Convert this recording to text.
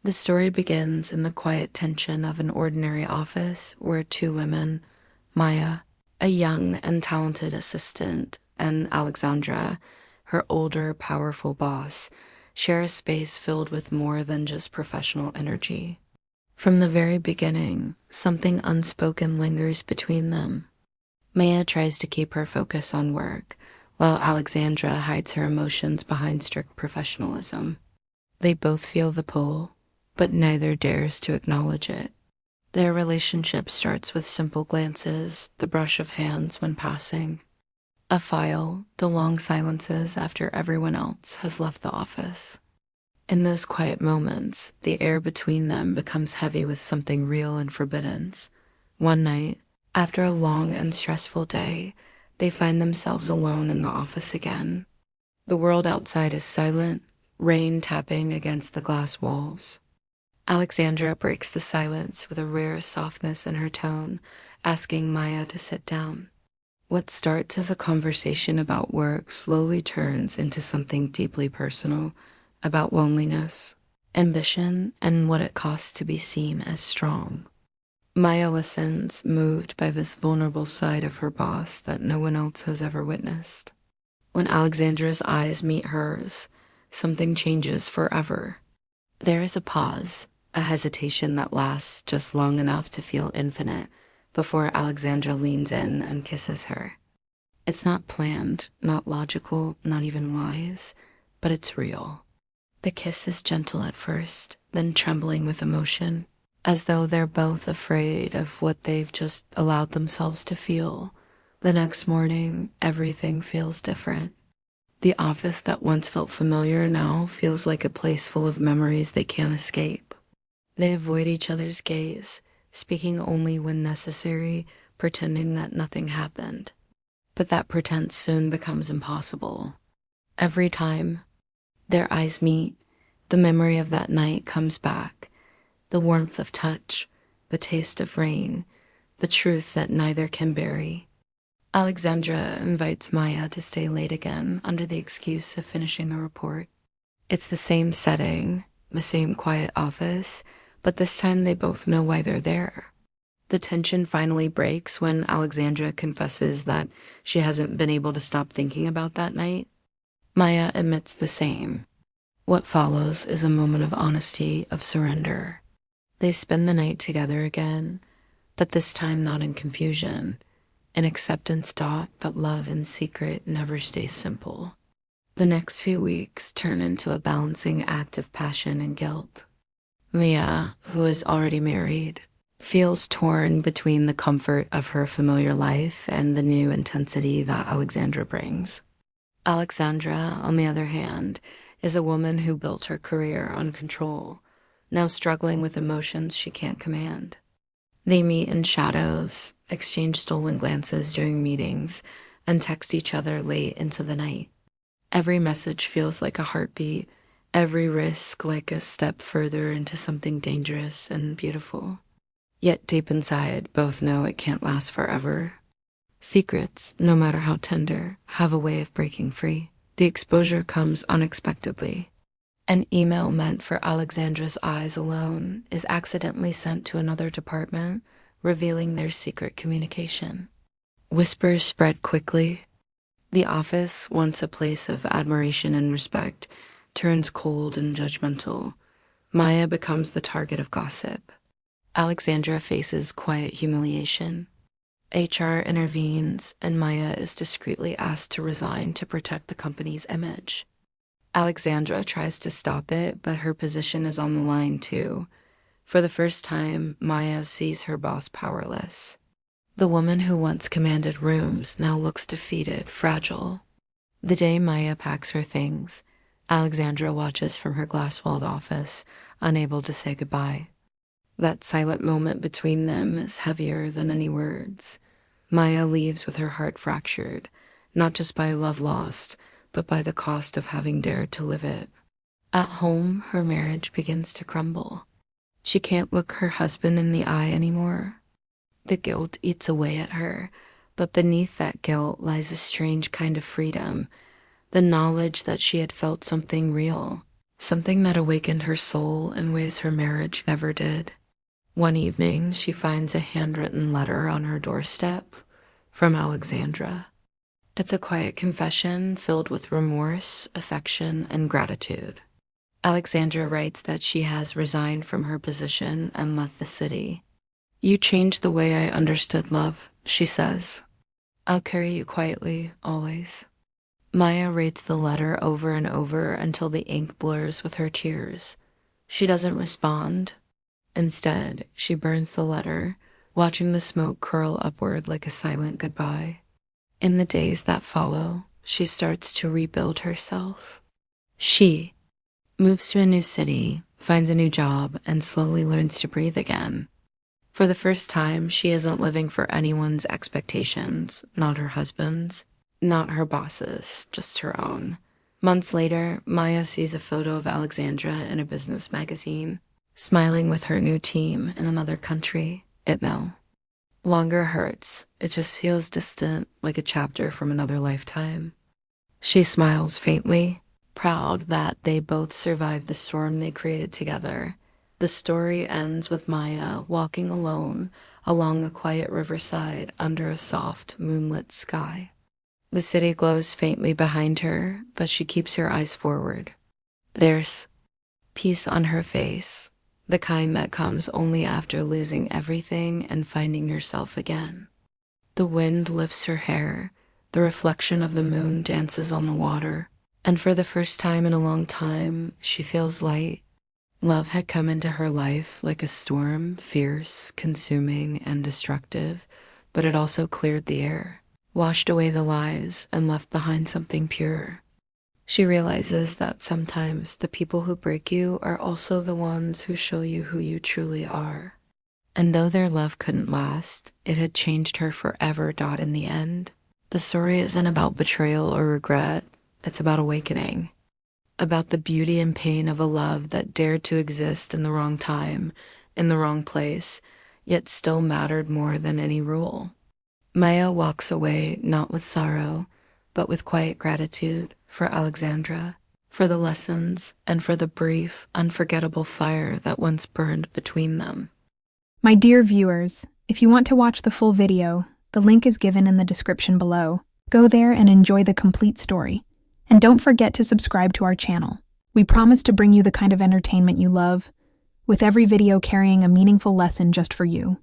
The story begins in the quiet tension of an ordinary office where two women, Maya, a young and talented assistant, and Alexandra, her older, powerful boss, share a space filled with more than just professional energy. From the very beginning, something unspoken lingers between them. Maya tries to keep her focus on work, while Alexandra hides her emotions behind strict professionalism. They both feel the pull, but neither dares to acknowledge it. Their relationship starts with simple glances, the brush of hands when passing, a file, the long silences after everyone else has left the office. In those quiet moments, the air between them becomes heavy with something real and forbidden. One night, after a long and stressful day, they find themselves alone in the office again. The world outside is silent, rain tapping against the glass walls. Alexandra breaks the silence with a rare softness in her tone, asking Maya to sit down. What starts as a conversation about work slowly turns into something deeply personal, about loneliness, ambition, and what it costs to be seen as strong. Maya listens, moved by this vulnerable side of her boss that no one else has ever witnessed. When Alexandra's eyes meet hers, something changes forever. There is a pause, a hesitation that lasts just long enough to feel infinite before Alexandra leans in and kisses her. It's not planned, not logical, not even wise, but it's real. The kiss is gentle at first, then trembling with emotion, as though they're both afraid of what they've just allowed themselves to feel. The next morning, everything feels different. The office that once felt familiar now feels like a place full of memories they can't escape. They avoid each other's gaze, speaking only when necessary, pretending that nothing happened. But that pretense soon becomes impossible. Every time their eyes meet, the memory of that night comes back. The warmth of touch, the taste of rain, the truth that neither can bury. Alexandra invites Maya to stay late again under the excuse of finishing a report. It's the same setting, the same quiet office, but this time they both know why they're there. The tension finally breaks when Alexandra confesses that she hasn't been able to stop thinking about that night. Maya admits the same. What follows is a moment of honesty, of surrender. They spend the night together again, but this time not in confusion. In acceptance, but love in secret never stays simple. The next few weeks turn into a balancing act of passion and guilt. Mia, who is already married, feels torn between the comfort of her familiar life and the new intensity that Alexandra brings. Alexandra, on the other hand, is a woman who built her career on control, now struggling with emotions she can't command. They meet in shadows, exchange stolen glances during meetings, and text each other late into the night. Every message feels like a heartbeat, every risk like a step further into something dangerous and beautiful. Yet deep inside, both know it can't last forever. Secrets, no matter how tender, have a way of breaking free. The exposure comes unexpectedly. An email meant for Alexandra's eyes alone is accidentally sent to another department, revealing their secret communication. Whispers spread quickly. The office, once a place of admiration and respect, turns cold and judgmental. Maya becomes the target of gossip. Alexandra faces quiet humiliation. HR intervenes, and Maya is discreetly asked to resign to protect the company's image. Alexandra tries to stop it, but her position is on the line too. For the first time, Maya sees her boss powerless. The woman who once commanded rooms now looks defeated, fragile. The day Maya packs her things, Alexandra watches from her glass-walled office, unable to say goodbye. That silent moment between them is heavier than any words. Maya leaves with her heart fractured, not just by love lost, but by the cost of having dared to live it. At home, her marriage begins to crumble. She can't look her husband in the eye anymore. The guilt eats away at her, but beneath that guilt lies a strange kind of freedom, the knowledge that she had felt something real, something that awakened her soul in ways her marriage never did. One evening, she finds a handwritten letter on her doorstep from Alexandra. It's a quiet confession filled with remorse, affection, and gratitude. Alexandra writes that she has resigned from her position and left the city. "You changed the way I understood love," she says. "I'll carry you quietly, always." Maya reads the letter over and over until the ink blurs with her tears. She doesn't respond. Instead, she burns the letter, watching the smoke curl upward like a silent goodbye. In the days that follow, she starts to rebuild herself. She moves to a new city, finds a new job, and slowly learns to breathe again. For the first time, she isn't living for anyone's expectations, not her husband's, not her boss's, just her own. Months later, Maya sees a photo of Alexandra in a business magazine, smiling with her new team in another country. It no longer hurts. It just feels distant, like a chapter from another lifetime. She smiles faintly, proud that they both survived the storm they created together. The story ends with Maya walking alone along a quiet riverside under a soft, moonlit sky. The city glows faintly behind her, but she keeps her eyes forward. There's peace on her face, the kind that comes only after losing everything and finding yourself again. The wind lifts her hair, the reflection of the moon dances on the water, and for the first time in a long time, she feels light. Love had come into her life like a storm, fierce, consuming, and destructive, but it also cleared the air, washed away the lies, and left behind something pure. She realizes that sometimes the people who break you are also the ones who show you who you truly are. And though their love couldn't last, it had changed her forever. In the end, the story isn't about betrayal or regret, it's about awakening. About the beauty and pain of a love that dared to exist in the wrong time, in the wrong place, yet still mattered more than any rule. Maya walks away not with sorrow, but with quiet gratitude for Alexandra, for the lessons, and for the brief, unforgettable fire that once burned between them. My dear viewers, if you want to watch the full video, the link is given in the description below. Go there and enjoy the complete story. And don't forget to subscribe to our channel. We promise to bring you the kind of entertainment you love, with every video carrying a meaningful lesson just for you.